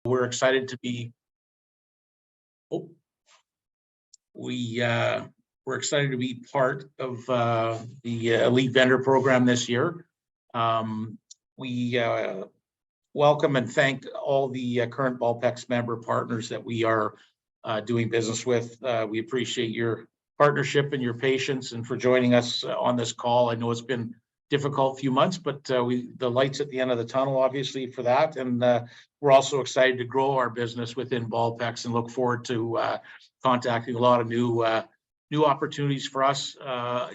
We're excited to be. We're excited to be part of the Elite Vendor Program this year. We welcome and thank all the current Ballpex member partners that we are doing business with. We appreciate your partnership and your patience, and for joining us on this call. I know it's been difficult few months, but the light's at the end of the tunnel, obviously, for that. And we're also excited to grow our business within Ballpex and look forward to contacting a lot of new opportunities for us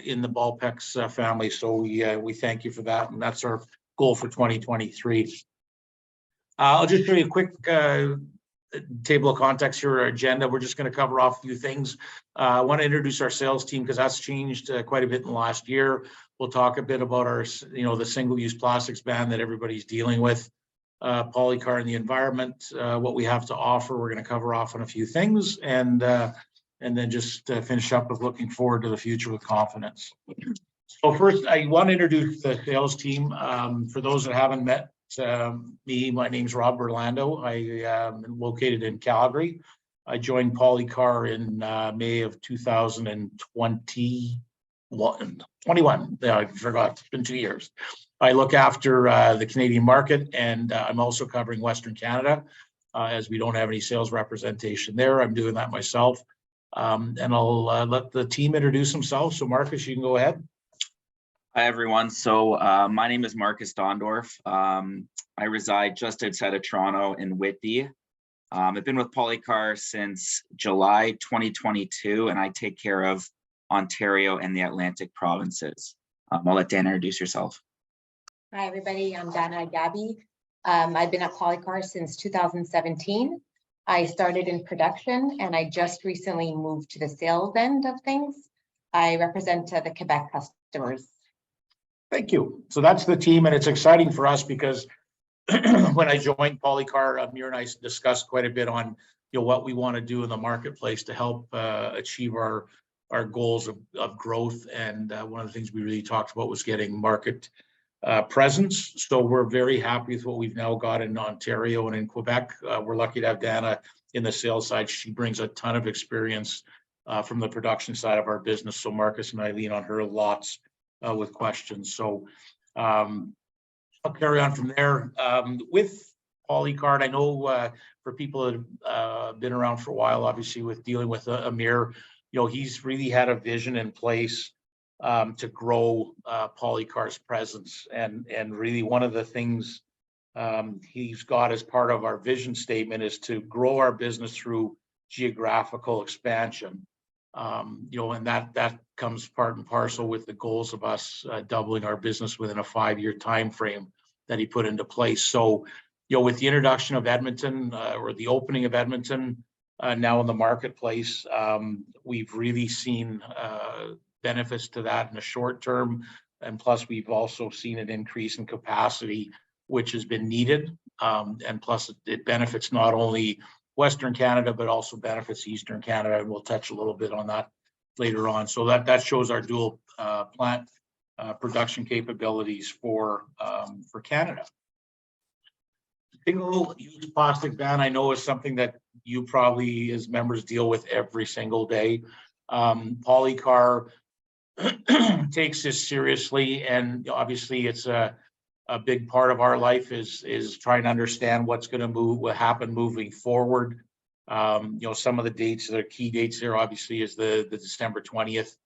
in the Ballpex family. So we thank you for that, and that's our goal for 2023. I'll just show you a quick table of contents here, our agenda. We're just going to cover off a few things. I want to introduce our sales team because that's changed quite a bit in the last year. We'll talk a bit about our, the single-use plastics ban that everybody's dealing with, Polykar and the environment, what we have to offer. We're going to cover off on a few things, and then just finish up with looking forward to the future with confidence. So first, I want to introduce the sales team. For those that haven't met me, my name's Rob Orlando. I am located in Calgary. I joined Polykar in May of 2021. Yeah, I forgot. It's been 2 years. I look after the Canadian market, and I'm also covering Western Canada, as we don't have any sales representation there. I'm doing that myself. And I'll let the team introduce themselves. So Marcus, you can go ahead. Hi, everyone. So my name is Marcus Dondorf. I reside just outside of Toronto in Whitby. I've been with Polykar since July 2022, and I take care of Ontario and the Atlantic provinces. I'll let Dana introduce yourself. Hi, everybody. I'm Dana Gabby. I've been at Polykar since 2017. I started in production, and I just recently moved to the sales end of things. I represent the Quebec customers. Thank you. So that's the team, and it's exciting for us because when I joined Polykar, Amir and I discussed quite a bit on what we want to do in the marketplace to help achieve our goals of growth. And one of the things we really talked about was getting market presence. So we're very happy with what we've now got in Ontario and in Quebec. We're lucky to have Dana in the sales side. She brings a ton of experience from the production side of our business. So Marcus and I lean on her lots with questions. So I'll carry on from there. With Polykar, I know for people that have been around for a while, obviously with dealing with Amir, he's really had a vision in place to grow Polykar's presence. And really one of the things he's got as part of our vision statement is to grow our business through geographical expansion. And that comes part and parcel with the goals of us doubling our business within a 5-year time frame that he put into place. So, with the introduction of Edmonton or the opening of Edmonton now in the marketplace, we've really seen benefits to that in the short term. And plus, we've also seen an increase in capacity, which has been needed. And plus, it benefits not only Western Canada, but also benefits Eastern Canada. And we'll touch a little bit on that later on. So that shows our dual plant production capabilities for Canada. Single-use plastic ban, I know, is something that you probably as members deal with every single day. Polykar takes this seriously, and obviously it's a big part of our life is trying to understand what's going to what happen moving forward. Some of the dates, the key dates there obviously is the December 20th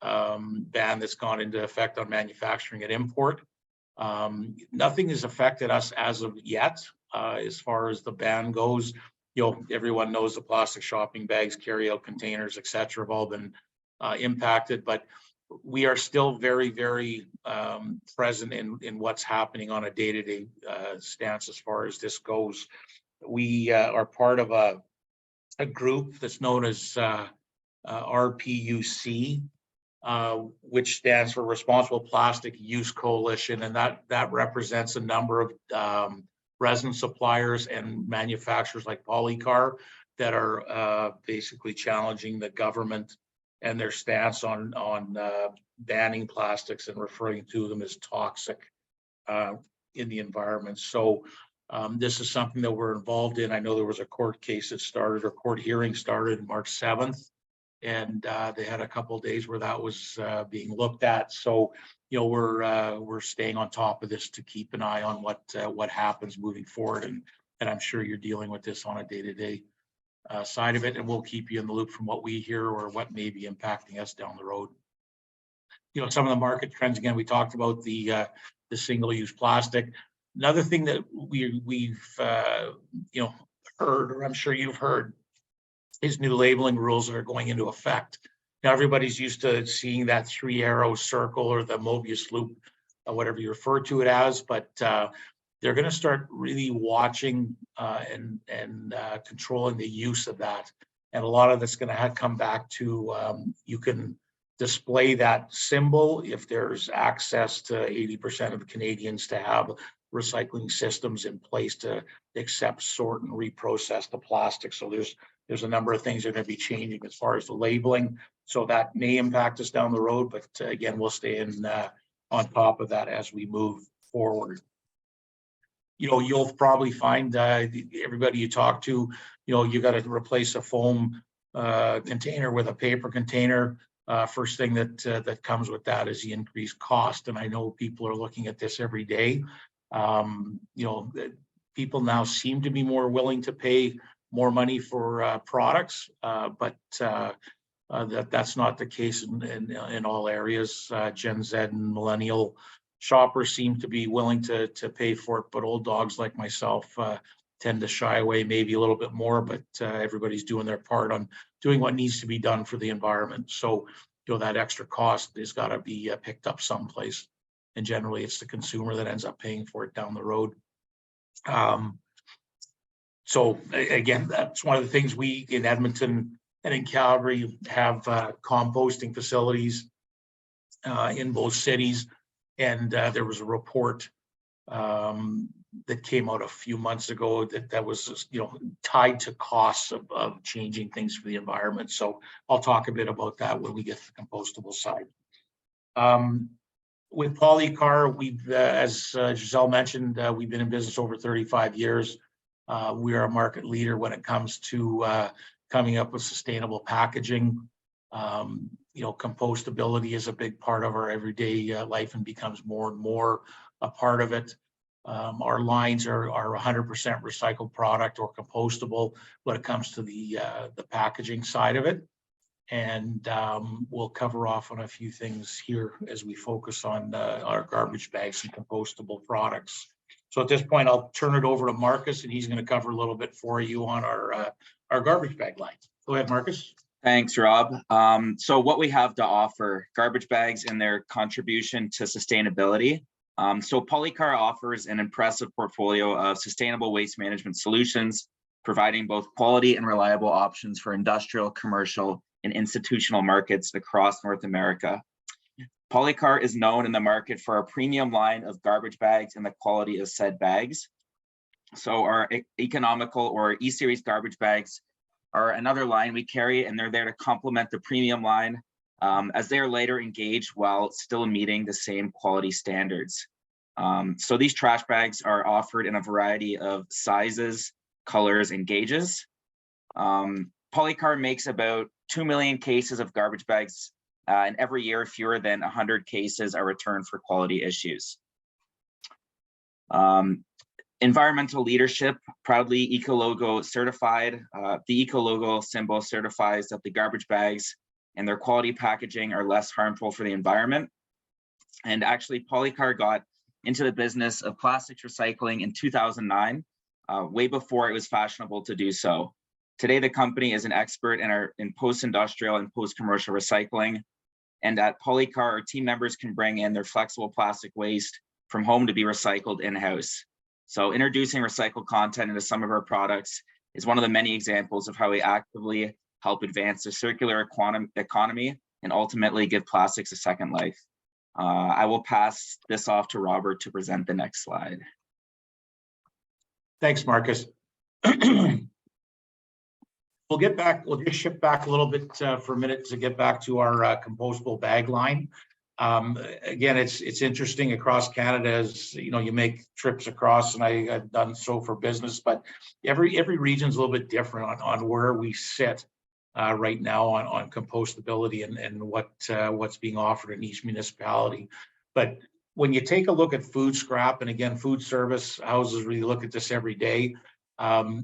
ban that's gone into effect on manufacturing and import. Nothing has affected us as of yet as far as the ban goes. Everyone knows the plastic shopping bags, carry-out containers, etc. have all been impacted, but we are still very, very present in what's happening on a day-to-day stance as far as this goes. We are part of a group that's known as RPUC, which stands for Responsible Plastic Use Coalition, and that represents a number of resin suppliers and manufacturers like Polykar that are basically challenging the government and their stance on banning plastics and referring to them as toxic in the environment. So This is something that we're involved in. I know there was a court case that started, or court hearing started March 7th. And they had a couple of days where that was being looked at. So, you know, we're staying on top of this to keep an eye on what happens moving forward. And I'm sure you're dealing with this on a day-to-day side of it, and we'll keep you in the loop from what we hear or what may be impacting us down the road. You know, some of the market trends, again, we talked about the single-use plastic. Another thing that we've you know, heard, or I'm sure you've heard, is new labeling rules that are going into effect. Now, everybody's used to seeing that 3-arrow circle or the Mobius loop, whatever you refer to it as, but they're going to start really watching and controlling the use of that. And a lot of that's going to come back to you can display that symbol if there's access to 80% of the Canadians to have recycling systems in place to accept, sort, and reprocess the plastic. So there's a number of things that are going to be changing as far as the labeling. So that may impact us down the road, but again, we'll stay on top of that as we move forward. You know, you'll probably find everybody you talk to, you know, you got to replace a foam container with a paper container. First thing that comes with that is the increased cost. And I know people are looking at this every day. You know, people now seem to be more willing to pay more money for products, but that's not the case in all areas. Gen Z and millennial shoppers seem to be willing to pay for it, but old dogs like myself tend to shy away maybe a little bit more, but everybody's doing their part on doing what needs to be done for the environment. So, you know, that extra cost has got to be picked up someplace. And generally it's the consumer that ends up paying for it down the road. So again, that's one of the things we in Edmonton and in Calgary have composting facilities in both cities. And there was a report that came out a few months ago that was, you know, tied to costs of changing things for the environment. So I'll talk a bit about that when we get to the compostable side. With Polykar, we've, as Giselle mentioned, we've been in business over 35 years. We are a market leader when it comes to coming up with sustainable packaging. You know, compostability is a big part of our everyday life and becomes more and more a part of it. Our lines are 100% recycled product or compostable when it comes to the packaging side of it. And we'll cover off on a few things here as we focus on our garbage bags and compostable products. So at this point, I'll turn it over to Marcus, and he's going to cover a little bit for you on our garbage bag line. Go ahead, Marcus. Thanks, Rob. So what we have to offer, garbage bags and their contribution to sustainability. So Polykar offers an impressive portfolio of sustainable waste management solutions, providing both quality and reliable options for industrial, commercial, and institutional markets across North America. Polykar is known in the market for a premium line of garbage bags and the quality of said bags. So our economical or E-Series garbage bags are another line we carry, and they're there to complement the premium line as they are later engaged while still meeting the same quality standards. So these trash bags are offered in a variety of sizes, colors, and gauges. Polykar makes about 2 million cases of garbage bags, and every year fewer than 100 cases are returned for quality issues. Environmental leadership, proudly Ecologo certified. The Ecologo symbol certifies that the garbage bags and their quality packaging are less harmful for the environment. And actually, Polykar got into the business of plastics recycling in 2009, way before it was fashionable to do so. Today, the company is an expert in post-industrial and post-commercial recycling. And at Polykar, our team members can bring in their flexible plastic waste from home to be recycled in-house. So introducing recycled content into some of our products is one of the many examples of how we actively help advance the circular economy and ultimately give plastics a second life. I will pass this off to Robert to present the next slide. Thanks, Marcus. We'll just shift back a little bit for a minute to get back to our compostable bag line. Again, it's interesting across Canada as, you know, you make trips across, and I've done so for business, but every region's a little bit different on where we sit right now on compostability and what's being offered in each municipality. But when you take a look at food scrap, and again, food service houses really look at this every day,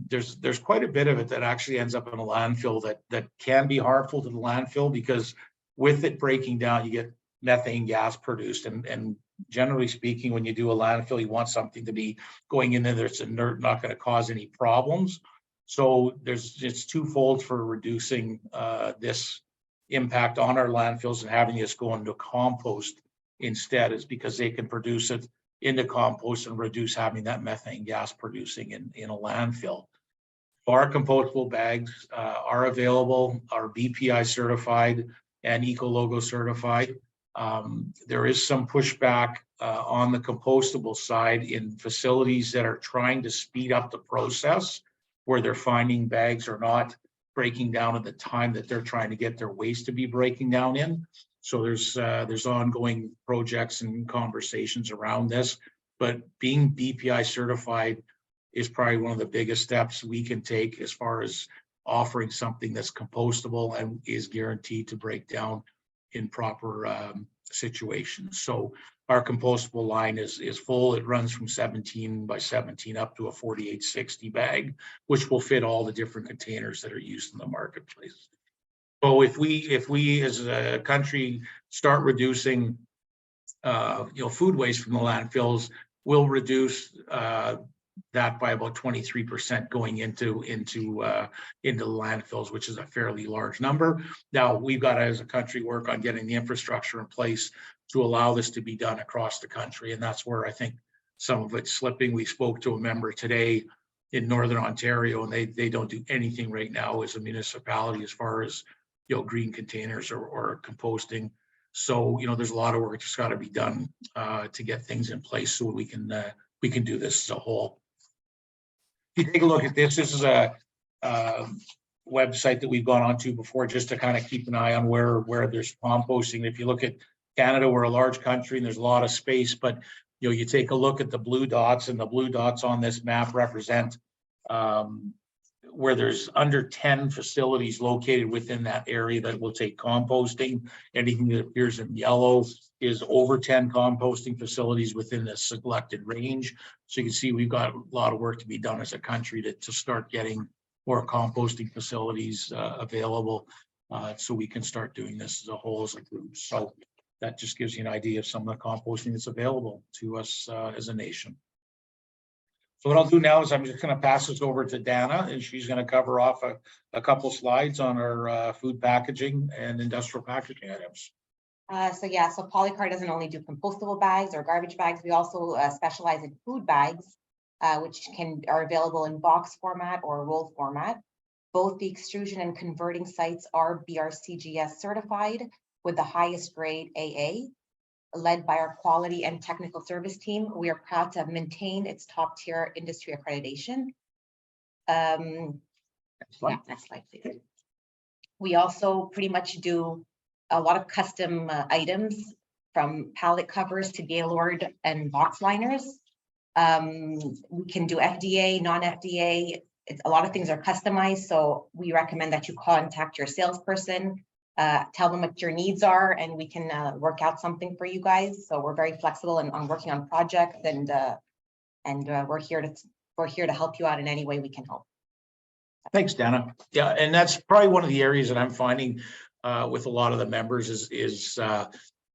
there's quite a bit of it that actually ends up in a landfill that can be harmful to the landfill, because with it breaking down, you get methane gas produced. And generally speaking, when you do a landfill, you want something to be going in there that's inert, not going to cause any problems. So it's twofold for reducing this impact on our landfills and having this go into compost instead, is because they can produce it into compost and reduce having that methane gas producing in a landfill. Our compostable bags are available, are BPI certified and Ecologo certified. There is some pushback on the compostable side in facilities that are trying to speed up the process, where they're finding bags are not breaking down at the time that they're trying to get their waste to be breaking down in. So there's ongoing projects and conversations around this, but being BPI certified is probably one of the biggest steps we can take as far as offering something that's compostable and is guaranteed to break down in proper situations. So our compostable line is full. It runs from 17 by 17 up to a 4860 bag, which will fit all the different containers that are used in the marketplace. So if we as a country start reducing food waste from the landfills, we'll reduce that by about 23% going into the landfills, which is a fairly large number. Now we've got to, as a country, work on getting the infrastructure in place to allow this to be done across the country, and that's where I think some of it's slipping. We spoke to a member today in Northern Ontario, and they don't do anything right now as a municipality as far as green containers or composting. So there's a lot of work that's got to be done to get things in place so we can do this as a whole. If you take a look at this is a website that we've gone onto before, just to kind of keep an eye on where there's composting. If you look at Canada, we're a large country and there's a lot of space, but you take a look at the blue dots, and the blue dots on this map represent where there's under 10 facilities located within that area that will take composting. Anything that appears in yellow is over 10 composting facilities within the selected range. So you can see we've got a lot of work to be done as a country to start getting more composting facilities available, so we can start doing this as a whole, as a group. So that just gives you an idea of some of the composting that's available to us as a nation. So what I'll do now is I'm just going to pass this over to Dana, and she's going to cover off a couple slides on our food packaging and industrial packaging items. So Polykar doesn't only do compostable bags or garbage bags. We also specialize in food bags, which are available in box format or roll format. Both the extrusion and converting sites are BRCGS certified with the highest grade AA. Led by our quality and technical service team, we are proud to have maintained its top tier industry accreditation. Next slide, please. We also pretty much do a lot of custom items, from pallet covers to Gaylord and box liners. We can do FDA, non-FDA. A lot of things are customized, so we recommend that you contact your salesperson. Tell them what your needs are, and we can work out something for you guys. So we're very flexible on working on projects, and we're here to help you out in any way we can help. Thanks, Dana. Yeah, and that's probably one of the areas that I'm finding with a lot of the members is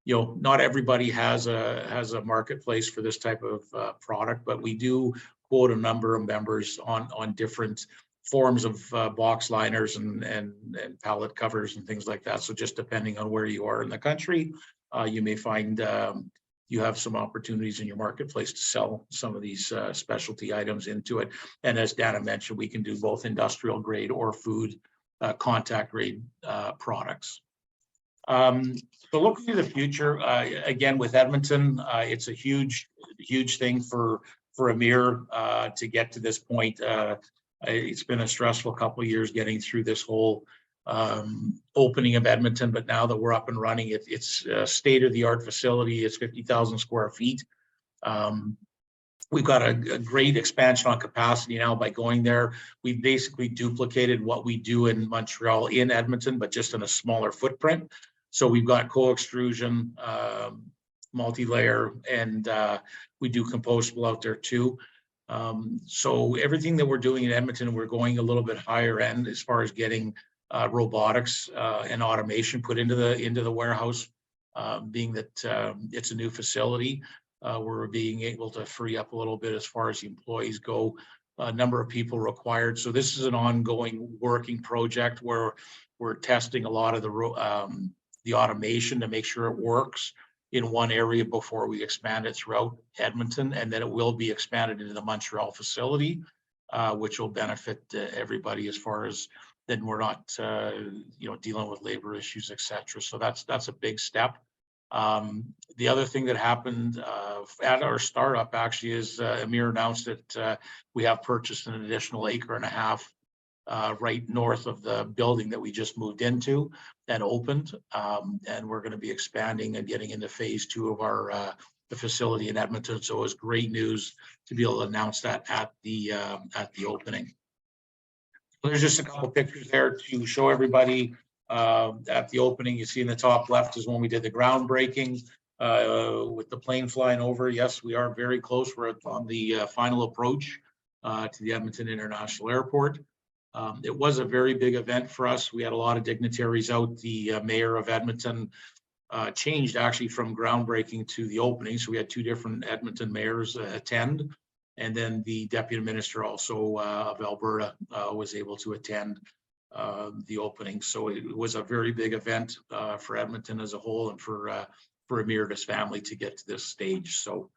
not everybody has a marketplace for this type of product, but we do quote a number of members on different forms of box liners and pallet covers and things like that. So just depending on where you are in the country, you may find you have some opportunities in your marketplace to sell some of these specialty items into it. And as Dana mentioned, we can do both industrial grade or food contact grade products. So looking to the future, again, with Edmonton, it's a huge thing for Amir to get to this point. It's been a stressful couple of years getting through this whole opening of Edmonton, but now that we're up and running, it's a state-of-the-art facility. It's 50,000 square feet. We've got a great expansion on capacity now by going there. We've basically duplicated what we do in Montreal in Edmonton, but just in a smaller footprint. So we've got co-extrusion, multi-layer, and we do compostable out there too. So everything that we're doing in Edmonton, we're going a little bit higher end as far as getting robotics and automation put into the warehouse, being that it's a new facility. We're being able to free up a little bit as far as the employees go, number of people required. So this is an ongoing working project where we're testing a lot of the automation to make sure it works in one area before we expand it throughout Edmonton, and then it will be expanded into the Montreal facility, which will benefit everybody as far as then we're not dealing with labor issues, etc. So that's a big step. The other thing that happened at our startup actually is Amir announced that we have purchased an additional 1.5 acres right north of the building that we just moved into and opened, and we're going to be expanding and getting into phase 2 of our the facility in Edmonton. So it was great news to be able to announce that at the opening. There's just a couple pictures there to show everybody at the opening. You see in the top left is when we did the groundbreaking with the plane flying over. Yes, we are very close. We're on the final approach to the Edmonton International Airport. It was a very big event for us. We had a lot of dignitaries out. The mayor of Edmonton changed actually from groundbreaking to the opening. So we had 2 different Edmonton mayors attend. And then the deputy minister also of Alberta was able to attend the opening. So it was a very big event for Edmonton as a whole and for Amir and his family to get to this stage. So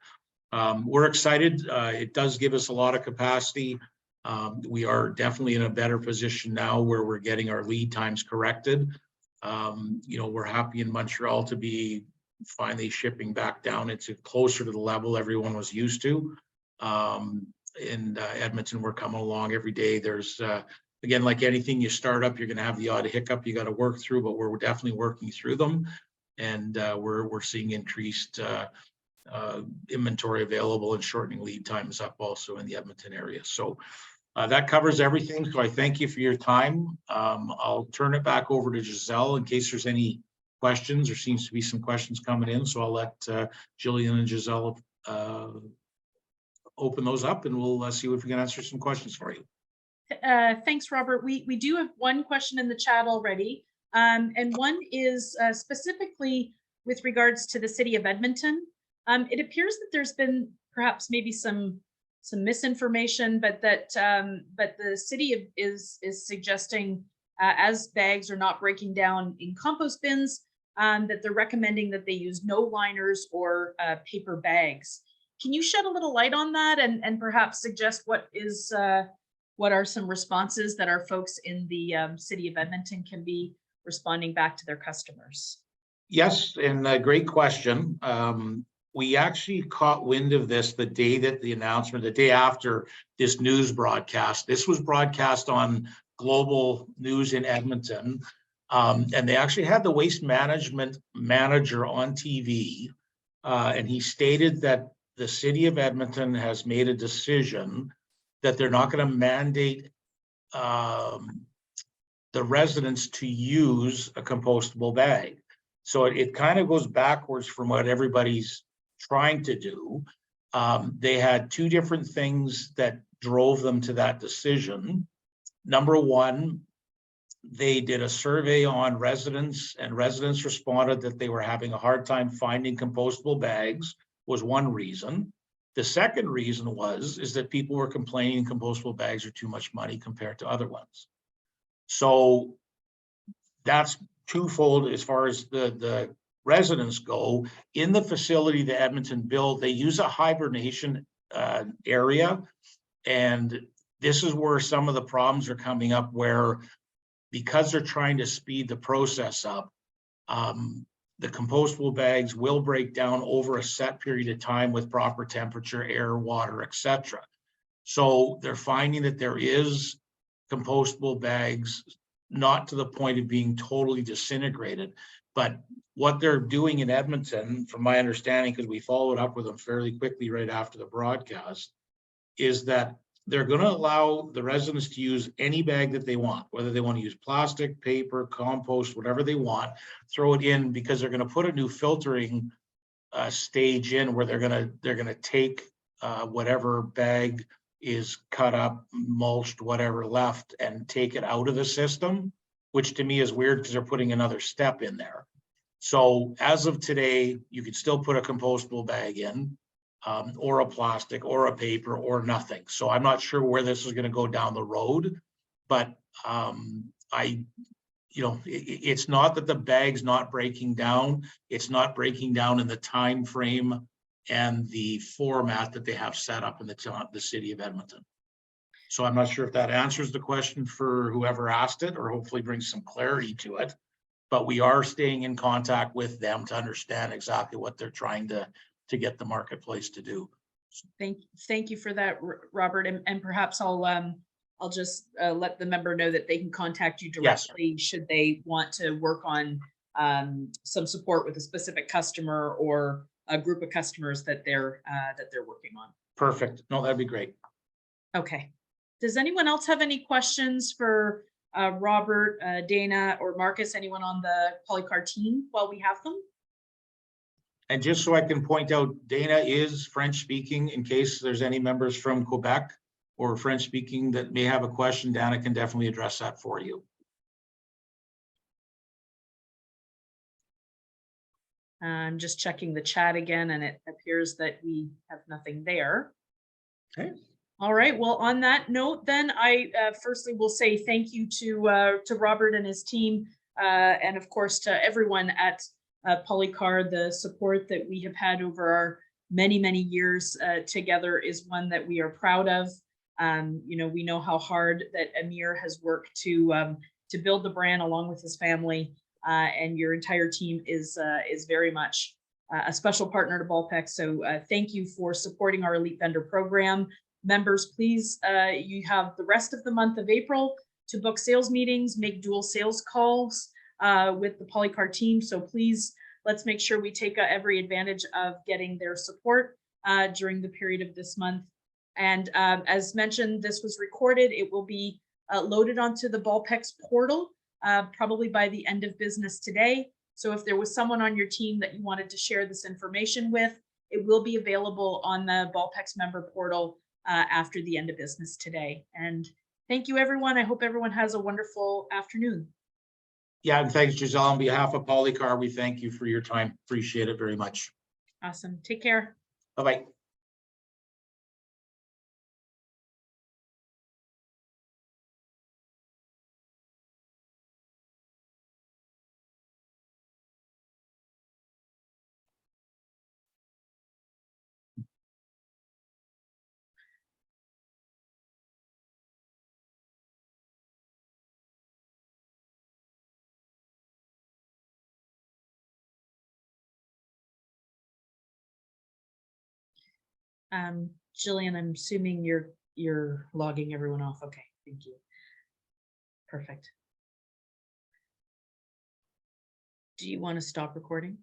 we're excited. It does give us a lot of capacity. We are definitely in a better position now where we're getting our lead times corrected. We're happy in Montreal to be finally shipping back down into closer to the level everyone was used to. In Edmonton, we're coming along every day. There's again, like anything you start up, you're going to have the odd hiccup you got to work through, but we're definitely working through them, and we're seeing increased inventory available and shortening lead times up also in the Edmonton area. So that covers everything. So I thank you for your time. I'll turn it back over to Giselle in case there's any questions. There seems to be some questions coming in, so I'll let Jillian and Giselle open those up, and we'll see if we can answer some questions for you. Thanks, Robert. We do have one question in the chat already, and one is specifically with regards to the city of Edmonton. It appears that there's been perhaps maybe some misinformation, but that the city is suggesting as bags are not breaking down in compost bins, that they're recommending that they use no liners or paper bags. Can you shed a little light on that and perhaps suggest what are some responses that our folks in the city of Edmonton can be responding back to their customers? Yes, and a great question. We actually caught wind of this the day that the announcement, the day after this news broadcast. This was broadcast on Global News in Edmonton, and they actually had the waste management manager on TV, and he stated that the city of Edmonton has made a decision that they're not going to mandate the residents to use a compostable bag. So it kind of goes backwards from what everybody's trying to do. They had 2 different things that drove them to that decision. Number one, they did a survey on residents, and residents responded that they were having a hard time finding compostable bags, was one reason. The second reason is that people were complaining compostable bags are too much money compared to other ones. So that's twofold as far as the residents go. In the facility that Edmonton built, they use a hibernation area, and this is where some of the problems are coming up, where because they're trying to speed the process up, the compostable bags will break down over a set period of time with proper temperature, air, water, etc. So they're finding that there is compostable bags not to the point of being totally disintegrated. But what they're doing in Edmonton, from my understanding, because we followed up with them fairly quickly right after the broadcast, is that they're going to allow the residents to use any bag that they want, whether they want to use plastic, paper, compost, whatever they want, throw it in, because they're going to put a new filtering stage in where they're going to take whatever bag is cut up, mulched, whatever left, and take it out of the system, which to me is weird because they're putting another step in there. So as of today, you could still put a compostable bag in, or a plastic or a paper or nothing. So I'm not sure where this is going to go down the road, but it's not that the bag's not breaking down. It's not breaking down in the time frame and the format that they have set up in the city of Edmonton. So I'm not sure if that answers the question for whoever asked it, or hopefully brings some clarity to it. But we are staying in contact with them to understand exactly what they're trying to get the marketplace to do. Thank you for that, Robert. And perhaps I'll just let the member know that they can contact you directly. Yes, should they want to work on some support with a specific customer or a group of customers that they're working on. Perfect. No, that'd be great. Okay. Does anyone else have any questions for Robert, Dana, or Marcus? Anyone on the Polykar team while we have them? And just so I can point out, Dana is French speaking, in case there's any members from Quebec or French speaking that may have a question. Dana can definitely address that for you. I'm just checking the chat again, and it appears that we have nothing there. Okay. All right. Well, on that note, then I firstly will say thank you to Robert and his team, and of course to everyone at Polykar. The support that we have had over our many years together is one that we are proud of. We know how hard that Amir has worked to build the brand along with his family. And your entire team is very much a special partner to Ballpex. So thank you for supporting our Elite Vendor Program. Members, please, you have the rest of the month of April to book sales meetings, make dual sales calls with the Polykar team. So please, let's make sure we take every advantage of getting their support during the period of this month. And as mentioned, this was recorded. It will be loaded onto the Ballpex portal probably by the end of business today. So if there was someone on your team that you wanted to share this information with, it will be available on the Ballpex member portal after the end of business today. And thank you, everyone. I hope everyone has a wonderful afternoon. Yeah, and thanks, Giselle. On behalf of Polykar, we thank you for your time. Appreciate it very much. Awesome. Take care. Bye-bye. Jillian, I'm assuming you're logging everyone off. Okay, thank you. Perfect. Do you want to stop recording?